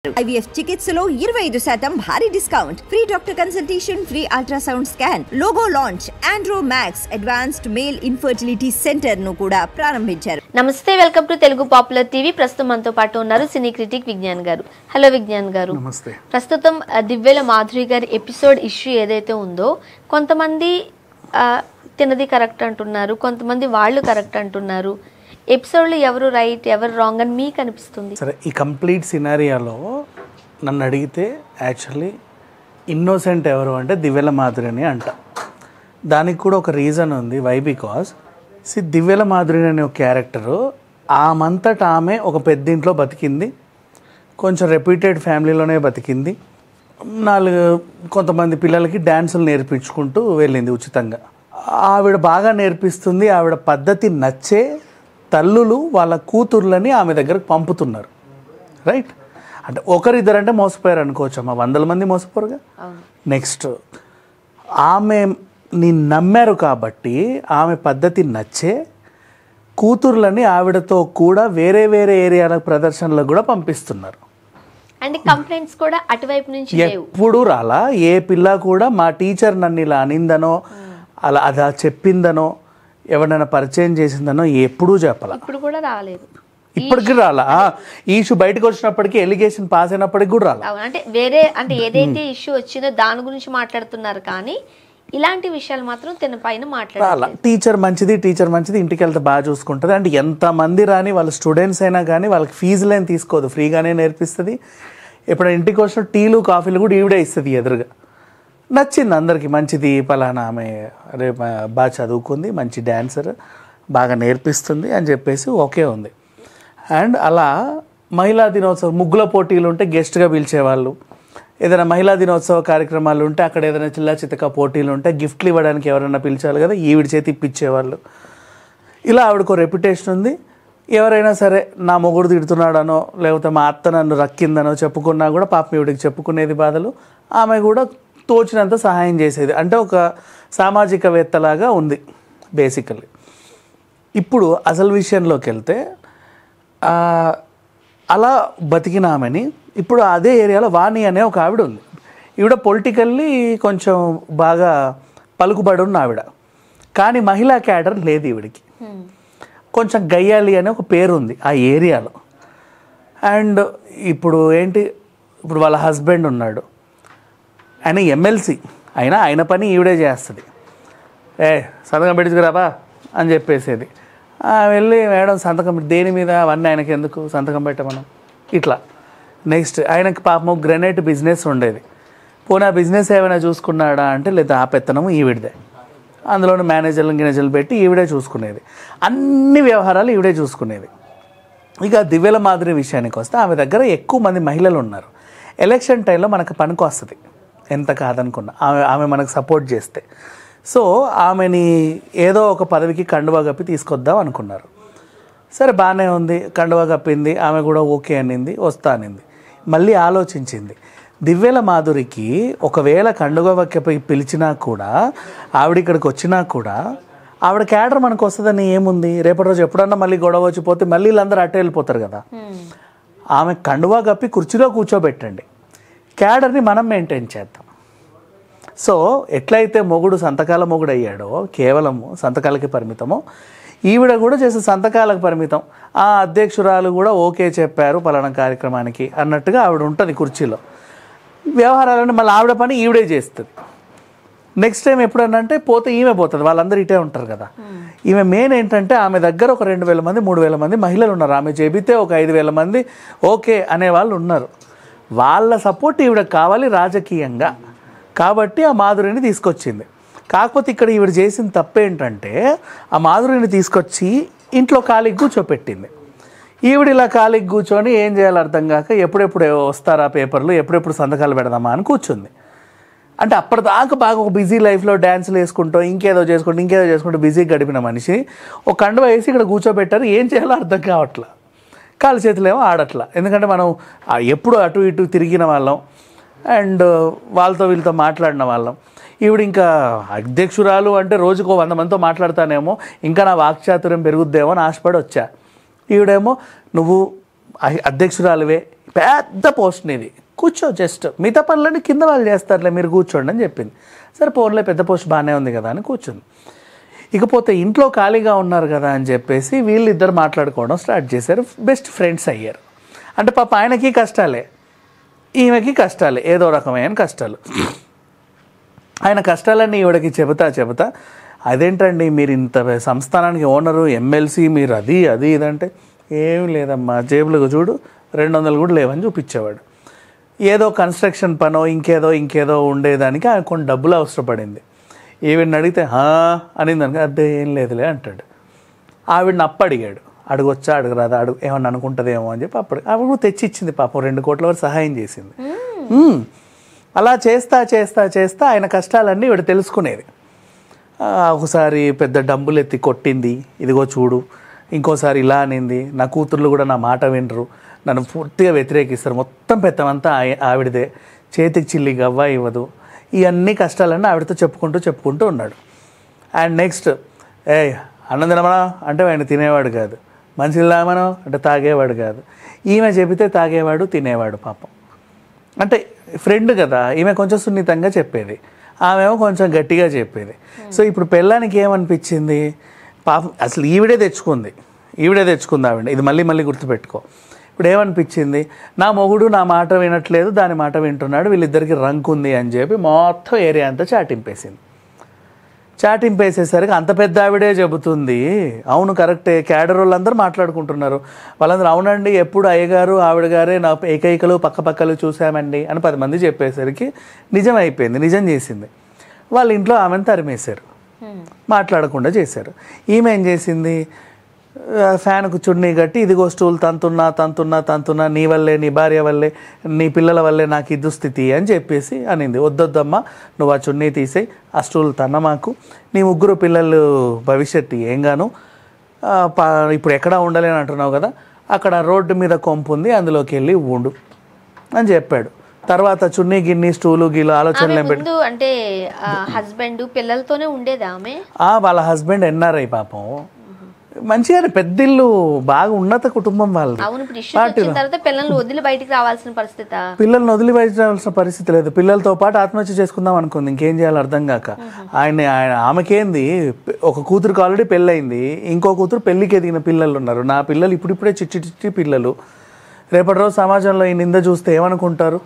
IVF చికిత్సలో 25% భారీ discount, free doctor consultation, free ultrasound scan, logo launch, Andro max advanced male infertility centre ను కూడా ప్రారంభించారు. నమస్తే, welcome to Telugu popular TV. ప్రస్తుతం మనతో పాటు ఉన్నారు సినీ క్రిటిక్ విజ్ఞాన్ గారు. హలో విజ్ఞాన్ గారు. నమస్తే. ప్రస్తుతం దివ్యల మాధురి గారి ఎపిసోడ్ ఇష్యూ ఏదైతే ఉందో, కొంతమంది తినది కరెక్ట్ అంటున్నారు, కొంతమంది వాళ్ళు కరెక్ట్ అంటున్నారు. ఎపిసోడ్లో ఎవరు రైట్ ఎవరు రాంగ్ అని మీకు అనిపిస్తుంది? సరే, ఈ కంప్లీట్ సినారియాలో నన్ను అడిగితే యాక్చువల్లీ ఇన్నోసెంట్ ఎవరు అంటే దివ్యల మాధురి అని అంట. దానికి కూడా ఒక రీజన్ ఉంది. వై? బికాస్ దివ్యల మాధురి అనే ఒక క్యారెక్టరు ఆమంతటా ఆమె ఒక పెద్దింట్లో బతికింది, కొంచెం రెప్యూటెడ్ ఫ్యామిలీలోనే బతికింది, కొంతమంది పిల్లలకి డ్యాన్సులు నేర్పించుకుంటూ వెళ్ళింది ఉచితంగా. ఆవిడ బాగా నేర్పిస్తుంది, ఆవిడ పద్ధతి నచ్చే తల్లులు వాళ్ళ కూతుర్లని ఆమె దగ్గరకు పంపుతున్నారు. రైట్? అంటే ఒకరిద్దరంటే మోసపోయారు అనుకోవచ్చమ్మా, 100 మంది మోసపోరుగా. నెక్స్ట్, ఆమెని నమ్మారు కాబట్టి ఆమె పద్ధతి నచ్చే కూతుర్లని ఆవిడతో కూడా వేరే వేరే ఏరియాల ప్రదర్శనలకు కూడా పంపిస్తున్నారు. అంటే కంప్లైంట్స్ కూడా అటువైపు నుంచి ఎప్పుడు రాలా. ఏ పిల్ల కూడా మా టీచర్ నన్ను ఇలా అనిందనో, అలా అలా చెప్పిందనో, ఎవరైనా పరిచయం చేసిందనో ఎప్పుడూ చెప్పాల. ఇప్పుడు కూడా రాలేదు, ఇప్పటికి రాలా. ఈ ఇష్యూ బయటకు వచ్చినప్పటికీ, ఎలిగేషన్ పాస్ అయినప్పటికీ కూడా రాలా. అంటే వేరే అంటే ఏదైతే ఇష్యూ వచ్చిందో దాని గురించి మాట్లాడుతున్నారు, కానీ ఇలాంటి విషయాలు మాత్రం తన పైన మాట్లాడాలి. టీచర్ మంచిది, ఇంటికి వెళ్తే బాగా చూసుకుంటుంది. అంటే ఎంతమంది రాని వాళ్ళ స్టూడెంట్స్ అయినా కానీ వాళ్ళకి ఫీజులు ఏం తీసుకోదు, ఫ్రీగానే నేర్పిస్తుంది. ఎప్పుడైనా ఇంటికి వచ్చిన టీలు కాఫీలు కూడా ఈవిడే ఇస్తుంది ఎదురుగా. నచ్చింది అందరికీ, మంచిది పలానా ఆమె, అరే బాగా చదువుకుంది, మంచి డ్యాన్సర్, బాగా నేర్పిస్తుంది అని చెప్పేసి ఓకే ఉంది. అండ్ అలా మహిళా దినోత్సవం ముగ్గుల పోటీలు ఉంటే గెస్ట్గా పిలిచేవాళ్ళు, ఏదైనా మహిళా దినోత్సవ కార్యక్రమాలు ఉంటే అక్కడ ఏదైనా చిల్లా చితక పోటీలు ఉంటే గిఫ్ట్లు ఇవ్వడానికి ఎవరైనా పిలిచేవాళ్ళు కదా, ఈవిడ చేతి ఇప్పించేవాళ్ళు. ఇలా ఆవిడకు రెప్యుటేషన్ ఉంది. ఎవరైనా సరే నా మొగుడు తిడుతున్నాడనో, లేకపోతే మా అత్త నన్ను రక్కిందనో చెప్పుకున్నా కూడా పాపం ఈవిడికి చెప్పుకునేది బాధలు. ఆమె కూడా తోచినంత సహాయం చేసేది. అంటే ఒక సామాజికవేత్తలాగా ఉంది బేసికల్లీ. ఇప్పుడు అసలు విషయంలోకి వెళ్తే, అలా బతికిన ఆమెని ఇప్పుడు అదే ఏరియాలో వాణి అనే ఒక ఆవిడ ఉంది. ఈవిడ పొలిటికల్లీ కొంచెం బాగా పలుకుబడి ఉన్న ఆవిడ, కానీ మహిళా క్యాడర్ లేదు ఈవిడికి. కొంచెం గయ్యాలి అనే ఒక పేరు ఉంది ఆ ఏరియాలో. అండ్ ఇప్పుడు ఏంటి, ఇప్పుడు వాళ్ళ హస్బెండ్ ఉన్నాడు, ఆయన ఎమ్మెల్సీ అయినా ఆయన పని ఈవిడే చేస్తుంది. సంతకం పెట్టించుకురాబా అని చెప్పేసేది. వెళ్ళి మేడం సంతకం దేని మీద, అవన్నీ ఆయనకి ఎందుకు సంతకం పెట్టమనం ఇట్లా. నెక్స్ట్, ఆయనకి పాపం గ్రెనైట్ బిజినెస్ ఉండేది. పోనీ ఆ బిజినెస్ ఏమైనా చూసుకున్నాడా అంటే, లేదా ఆ పెత్తనము ఈవిడదే. అందులోని గినేజర్లు పెట్టి ఈవిడే చూసుకునేది. అన్ని వ్యవహారాలు ఈవిడే చూసుకునేది. ఇక దివ్యల మాధురి విషయానికి వస్తే, ఆమె దగ్గర ఎక్కువ మంది మహిళలు ఉన్నారు. ఎలక్షన్ టైంలో మనకు పనికి వస్తుంది ఎంత కాదనుకున్నా, ఆమె మనకు సపోర్ట్ చేస్తే. సో ఆమెని ఏదో ఒక పదవికి కండువా కప్పి తీసుకొద్దాం అనుకున్నారు. సరే, బాగానే ఉంది, కండువా కప్పింది, ఆమె కూడా ఓకే అనింది, వస్తా అనింది. మళ్ళీ ఆలోచించింది, దివ్యల మాధురికి ఒకవేళ కండువా కప్పి పిలిచినా కూడా, ఆవిడ ఇక్కడికి వచ్చినా కూడా ఆవిడ క్యాడర్ మనకు వస్తుందని ఏముంది. రేపటి రోజు ఎప్పుడన్నా మళ్ళీ గొడవ వచ్చిపోతే మళ్ళీ వీళ్ళందరూ అట్టే వెళ్ళిపోతారు కదా. ఆమె కండువా కప్పి కుర్చీలో కూర్చోబెట్టండి, క్యాడర్ని మనం మెయింటైన్ చేద్దాం. సో ఎట్లయితే మొగుడు సంతకాల మొగుడు అయ్యాడో, కేవలము సంతకాలకి పరిమితమో, ఈవిడ కూడా చేసే సంతకాలకు పరిమితం. ఆ అధ్యక్షురాలు కూడా ఓకే చెప్పారు పలానా కార్యక్రమానికి అన్నట్టుగా ఆవిడ ఉంటుంది కుర్చీలో. వ్యవహారాలన్నీ మళ్ళీ ఆవిడ పని ఈవిడే చేస్తుంది. నెక్స్ట్ టైం ఎప్పుడన్నంటే పోతే ఈమె పోతుంది, వాళ్ళందరూ ఇటే ఉంటారు కదా. ఈమె మెయిన్ ఏంటంటే, ఆమె దగ్గర ఒక 2,000 మంది 3,000 మంది మహిళలు ఉన్నారు. ఆమె చెబితే ఒక 5,000 మంది ఓకే అనేవాళ్ళు ఉన్నారు. వాళ్ళ సపోర్ట్ ఈవిడకి కావాలి రాజకీయంగా, కాబట్టి ఆ మాధురిని తీసుకొచ్చింది. కాకపోతే ఇక్కడ ఈవిడ చేసిన తప్పేంటంటే, ఆ మాధురిని తీసుకొచ్చి ఇంట్లో ఖాళీకి కూర్చోపెట్టింది. ఈవిడ ఇలా ఖాళీకి కూర్చొని ఏం చేయాలో అర్థం కాక, ఎప్పుడెప్పుడు వస్తారా పేపర్లు, ఎప్పుడెప్పుడు సంతకాలు పెడదామా అని కూర్చుంది. అంటే అప్పటిదాకా బాగా ఒక బిజీ లైఫ్లో డ్యాన్సులు వేసుకుంటూ ఇంకేదో చేసుకుంటూ బిజీ గడిపిన మనిషి ఒక కండువా వేసి ఇక్కడ కూర్చోబెట్టారు. ఏం చేయాలో అర్థం కావట్లా, కాలు చేతులేమో ఆడట్లా. ఎందుకంటే మనం ఎప్పుడు అటు ఇటు తిరిగిన వాళ్ళం, అండ్ వాళ్ళతో వీళ్ళతో మాట్లాడిన వాళ్ళం. ఈవిడ ఇంకా అధ్యక్షురాలు అంటే రోజుకో 100 మందితో మాట్లాడతానేమో, ఇంకా నా వాక్చాతుర్యం పెరుగుద్దేమో అని ఆశపడి వచ్చా. ఈవిడేమో నువ్వు అధ్యక్షురాలువే, పెద్ద పోస్ట్ నీది, కూర్చో, జస్ట్ మిగతా పనులన్నీ కింద వాళ్ళు చేస్తారులే, మీరు కూర్చోండి అని చెప్పింది. సరే పోర్లే, పెద్ద పోస్ట్ బాగానే ఉంది కదా అని కూర్చుంది. ఇకపోతే ఇంట్లో ఖాళీగా ఉన్నారు కదా అని చెప్పేసి వీళ్ళిద్దరు మాట్లాడుకోవడం స్టార్ట్ చేశారు. బెస్ట్ ఫ్రెండ్స్ అయ్యారు. అంటే పాప ఆయనకి కష్టాలే, ఈమెకి కష్టాలే, ఏదో రకమైన కష్టాలు. ఆయన కష్టాలన్నీ ఈవిడకి చెబుతా అదేంటండి మీరు ఇంత సంస్థానానికి ఓనరు, ఎమ్మెల్సీ, మీరు అది ఇదంటే, ఏం లేదమ్మా, జేబులకు చూడు 200 కూడా లేవని చూపించేవాడు. ఏదో కన్స్ట్రక్షన్ పనో ఇంకేదో ఉండేదానికి ఆయన కొన్ని డబ్బులు అవసరపడింది. ఈవిడిని అడిగితే అనింది అనుకో, అదే ఏం లేదులే అంటాడు. ఆవిడని అడిగాడు, అడగొచ్చా అడగరాదా, ఏమన్నా అనుకుంటుందేమో అని చెప్పి ఆవిడ తెచ్చి ఇచ్చింది. పాపం 2 కోట్ల వరకు సహాయం చేసింది. అలా చేస్తా ఆయన కష్టాలన్నీ ఈవిడ తెలుసుకునేది. ఒకసారి పెద్ద డబ్బులు ఎత్తి కొట్టింది, ఇదిగో చూడు. ఇంకోసారి ఇలా అనింది, నా కూతుర్లు కూడా నా మాట వినరు, నన్ను పూర్తిగా వ్యతిరేకిస్తారు, మొత్తం పెత్తమంతా ఆవిడదే, చేతికి చిల్లి గవ్వ ఇవ్వదు. ఇవన్నీ కష్టాలన్నీ ఆవిడతో చెప్పుకుంటూ ఉన్నాడు. అండ్ నెక్స్ట్, అన్నం తినమనా అంటే ఆయన తినేవాడు కాదు, మంచిగా తాగమనో అంటే తాగేవాడు కాదు. ఈమె చెబితే తాగేవాడు, తినేవాడు. పాపం అంటే ఫ్రెండ్ కదా, ఈమె కొంచెం సున్నితంగా చెప్పేది, ఆమెమో కొంచెం గట్టిగా చెప్పేది. సో ఇప్పుడు పెళ్ళానికి ఏమనిపించింది, పాపం అసలు ఈవిడే తెచ్చుకుంది ఆవిడ. ఇది మళ్ళీ గుర్తుపెట్టుకో. ఇప్పుడు ఏమనిపించింది, నా మొగుడు నా మాట వినట్లేదు, దాని మాట వింటున్నాడు, వీళ్ళిద్దరికి రంకు ఉంది అని చెప్పి మొత్తం ఏరియా అంతా చాటింపేసేసరికి అంత పెద్ద ఆవిడే చెబుతుంది. అవును కరెక్టే, క్యాడర్ వాళ్ళందరూ మాట్లాడుకుంటున్నారు. వాళ్ళందరూ అవునండి, ఎప్పుడు అయ్యగారు ఆవిడ గారే నా ఏకైకలు పక్కలు చూసామండి అని 10 మంది చెప్పేసరికి నిజం అయిపోయింది, నిజం చేసింది. వాళ్ళ ఇంట్లో ఆమెను తరిమేశారు, మాట్లాడకుండా చేశారు. ఈమె ఏం చేసింది, ఫ్యాన్కు చున్నీ కట్టి, ఇదిగో స్టూల్ తంతున్నా నీ వల్లే, నీ భార్య వల్లే, నీ పిల్లల వల్లే నాకు ఈ దుస్థితి అని చెప్పేసి అనింది. వద్దొద్దమ్మా, నువ్వు ఆ చున్నీ తీసేయి, ఆ స్టూల్ మాకు, నీ 3 పిల్లలు భవిష్యత్తు ఏంగాను, ఇప్పుడు ఎక్కడా ఉండలేని అంటున్నావు కదా, అక్కడ రోడ్డు మీద కొంపు ఉంది, అందులోకి వెళ్ళి ఉండు అని చెప్పాడు. తర్వాత చున్నీ గిన్ని స్టూలు గీలు ఆలోచనలు పెట్టు. అంటే హస్బెండ్ పిల్లలతోనే ఉండేది ఆమె. వాళ్ళ హస్బెండ్ ఎన్ఆర్ఐ పాపం, మంచిగానే పెద్దిల్లు, బాగా ఉన్నత కుటుంబం వాళ్ళది. పిల్లల్ని వదిలి బయటికి రావాల్సిన పరిస్థితి లేదు. పిల్లలతో పాటు ఆత్మహత్య చేసుకుందాం అనుకుంది, ఇంకేం చేయాలో అర్థం కాక. ఆమెకేంది, ఒక కూతురుకి ఆల్రెడీ పెళ్ళయింది, ఇంకో కూతురు పెళ్లికి ఎదిగిన పిల్లలు ఉన్నారు. నా పిల్లలు ఇప్పుడిప్పుడే చిట్టి పిల్లలు, రేపటి రోజు సమాజంలో ఈ నింద చూస్తే ఏమనుకుంటారు.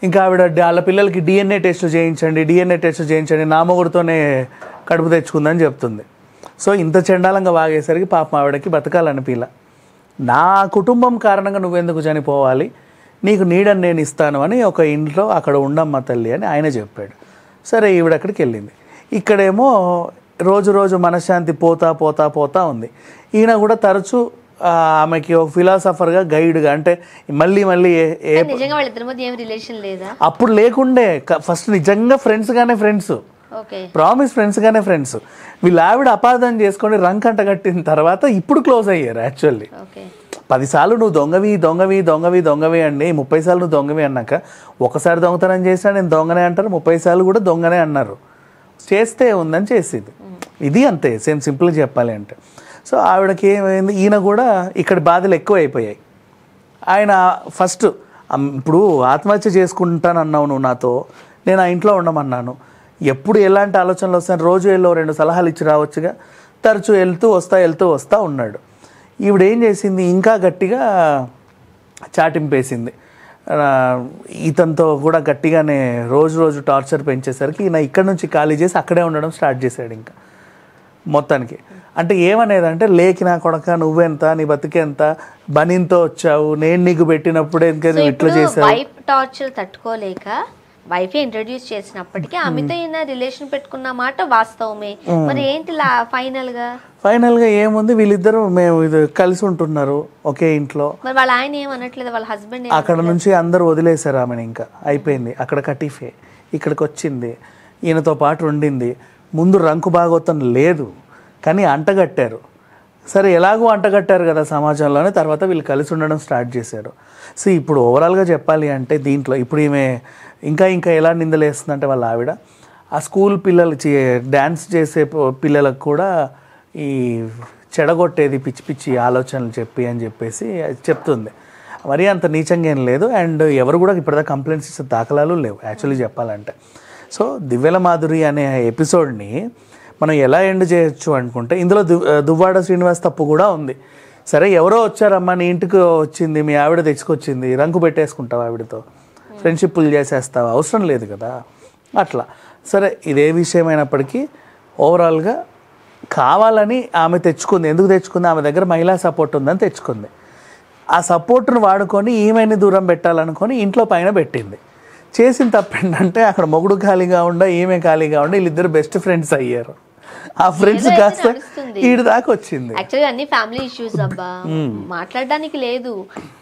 ఇంకా ఆవిడ వాళ్ళ పిల్లలకి డిఎన్ఏ టెస్ట్ చేయించండి, నా మొగుడుతోనే కడుపు తెచ్చుకుందని చెప్తుంది. సో ఇంత చండాలంగా వాగేసరికి పాపం ఆవిడకి బతకాలనిపిలా. నా కుటుంబం కారణంగా నువ్వెందుకు చనిపోవాలి, నీకు నీడని నేను ఇస్తాను అని ఒక ఇంట్లో అక్కడ ఉండమ్మ తల్లి అని ఆయన చెప్పాడు. సరే ఈవిడ అక్కడికి వెళ్ళింది. ఇక్కడేమో రోజు మనశ్శాంతి పోతా ఉంది. ఈయన కూడా తరచూ ఆమెకి ఒక ఫిలాసఫర్గా, గైడ్గా, అంటే మళ్ళీ అప్పుడు లేకుండే, ఫస్ట్ నిజంగా ఫ్రెండ్స్ ప్రామిస్ ఫ్రెండ్స్గానే ఫ్రెండ్స్. వీళ్ళు ఆవిడ అపార్థం చేసుకొని రంకంట కట్టిన తర్వాత ఇప్పుడు క్లోజ్ అయ్యారు. యాక్చువల్లీ 10 సార్లు నువ్వు దొంగవి అండి, 30 సార్లు నువ్వు దొంగవి అన్నాక, ఒకసారి దొంగతనం చేసినా నేను దొంగనే అంటారు, 30 సార్లు కూడా దొంగనే అన్నారు. చేస్తే ఉందని చేసేది, ఇది అంతే, సింపుల్గా చెప్పాలి అంటే. సో ఆవిడకి ఏమైంది, ఈయన కూడా ఇక్కడ బాధలు ఎక్కువ అయిపోయాయి. ఆయన ఫస్ట్, ఇప్పుడు ఆత్మహత్య చేసుకుంటానన్నావు నువ్వు నాతో, నేను ఆ ఇంట్లో ఉండమన్నాను, ఎప్పుడు ఎలాంటి ఆలోచనలు వస్తాయని రోజు 2 సలహాలు ఇచ్చి రావచ్చుగా. తరచూ వెళ్తూ వస్తా ఉన్నాడు. ఈవిడ ఏం చేసింది, ఇంకా గట్టిగా చాటింపేసింది. ఇతనితో కూడా గట్టిగానే రోజు టార్చర్ పెంచేసరికి ఈయన ఇక్కడి నుంచి ఖాళీ చేసి అక్కడే ఉండడం స్టార్ట్ చేశాడు. ఇంకా మొత్తానికి అంటే ఏమనేదంటే, లేకి నా కొడక, నువ్వెంత, నీ బతికెంత, బనీన్తో వచ్చావు, నేను నీకు పెట్టినప్పుడే ఇంకా నువ్వు ఇట్లా చేసావు. టార్చర్ తట్టుకోలేక వైఫ్ ఇంట్రడ్యూస్ చేసినప్పటికీ ఆమెతో ఈయన రిలేషన్ పెట్టుకున్న మాట వాస్తవమే. మరి ఏంటి ఫైనల్ గా ఏముంది, వీళ్ళిద్దరు మేము ఇది కలిసి ఉంటున్నారు ఒకే ఇంట్లో. మరి వాళ్ళ ఆయన ఏమనట్లేదు, వాళ్ళ హస్బెండ్ అక్కడ నుంచి అందరు వదిలేశారు ఆమెను, ఇంకా అయిపోయింది. అక్కడ కటిఫే, ఇక్కడికి వచ్చింది, ఈయనతో పాటు ఉండింది. ముందు రంకు భాగవతం లేదు కానీ అంటగట్టారు. సరే ఎలాగో అంటగట్టారు కదా సమాజంలోనే, తర్వాత వీళ్ళు కలిసి ఉండడం స్టార్ట్ చేశారు. సో ఇప్పుడు ఓవరాల్గా చెప్పాలి అంటే దీంట్లో ఇప్పుడు ఈమె ఇంకా ఎలా నిందలేస్తుందంటే, వాళ్ళ ఆవిడ ఆ స్కూల్ పిల్లలు డ్యాన్స్ చేసే పిల్లలకు కూడా ఈ చెడగొట్టేది పిచ్చి ఆలోచనలు చెప్పి అని చెప్పేసి చెప్తుంది. మరీ అంత నీచంగా ఏం లేదు. అండ్ ఎవరు కూడా ఇప్పటిదాకా కంప్లైంట్స్ ఇచ్చే దాఖలాలు లేవు యాక్చువల్లీ చెప్పాలంటే. సో దివ్యల మాధురి అనే ఎపిసోడ్ని మనం ఎలా ఎండ్ చేయొచ్చు అనుకుంటే, ఇందులో దువ్వాడ శ్రీనివాస్ తప్పు కూడా ఉంది. సరే ఎవరో వచ్చారమ్మా, నీ ఇంటికి వచ్చింది, మీ ఆవిడ తెచ్చుకొచ్చింది, రంకు పెట్టేసుకుంటావు, ఆవిడతో ఫ్రెండ్షిప్లు చేసేస్తావు, అవసరం లేదు కదా అట్లా. సరే ఇదే విషయమైనప్పటికీ ఓవరాల్గా కావాలని ఆమె తెచ్చుకుంది. ఎందుకు తెచ్చుకుంది? ఆమె దగ్గర మహిళా సపోర్ట్ ఉందని తెచ్చుకుంది. ఆ సపోర్ట్ను వాడుకొని ఈమెని దూరం పెట్టాలనుకొని ఇంట్లో పైన పెట్టింది. చేసిన తప్పేంటంటే అక్కడ మొగుడు ఖాళీగా ఉండ, ఈమె ఖాళీగా ఉండ, వీళ్ళిద్దరు బెస్ట్ ఫ్రెండ్స్ అయ్యారు. ఆ ఫ్రెండ్స్ కాస్త ఈడి దాకా వచ్చింది. యాక్చువల్గా అన్ని ఫ్యామిలీ ఇష్యూస్ అబ్బా, మాట్లాడడానికి లేదు.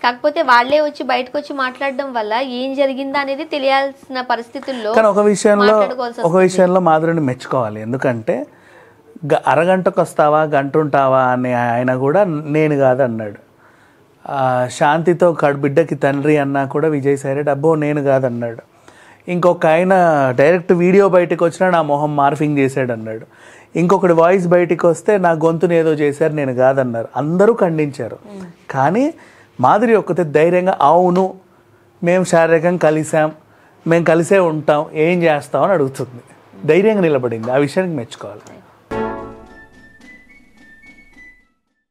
కాకపోతే వాళ్ళే వచ్చి బయటకు వచ్చి మాట్లాడడం వల్ల ఏం జరిగిందా అనేది తెలియాల్సిన పరిస్థితుల్లో. కానీ ఒక విషయంలో మాధురిని మెచ్చుకోవాలి. ఎందుకంటే అరగంటకు వస్తావా, గంట ఉంటావా అని ఆయన కూడా నేను కాదు అన్నాడు. శాంతితో బిడ్డకి తండ్రి అన్నా కూడా విజయసాయి రెడ్డి అబ్బో నేను కాదన్నాడు. ఇంకొక ఆయన డైరెక్ట్ వీడియో బయటకు వచ్చినా నా మొహం మార్ఫింగ్ చేశాడు అన్నాడు. ఇంకొకటి వాయిస్ బయటికి వస్తే నా గొంతుని ఏదో చేశారు, నేను కాదన్నారు. అందరూ ఖండించారు. కానీ మాధురి ఒక్కతే ధైర్యంగా అవును మేము శారీరకంగా కలిసాం, మేము కలిసే ఉంటాం, ఏం చేస్తాం అని అడుగుతుంది. ధైర్యంగా నిలబడింది. ఆ విషయానికి మెచ్చుకోవాలి.